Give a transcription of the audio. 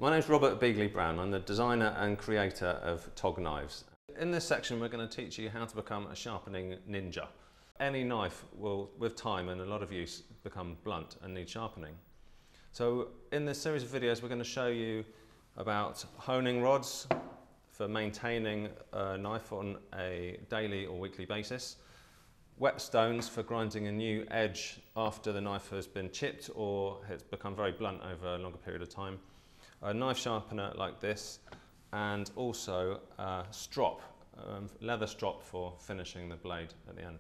My name's Robert Beagley Brown. I'm the designer and creator of TOG Knives. In this section we're going to teach you how to become a sharpening ninja. Any knife will, with time and a lot of use, become blunt and need sharpening. So in this series of videos we're going to show you about honing rods for maintaining a knife on a daily or weekly basis, whetstones for grinding a new edge after the knife has been chipped or has become very blunt over a longer period of time, a knife sharpener like this, and also a strop, leather strop for finishing the blade at the end.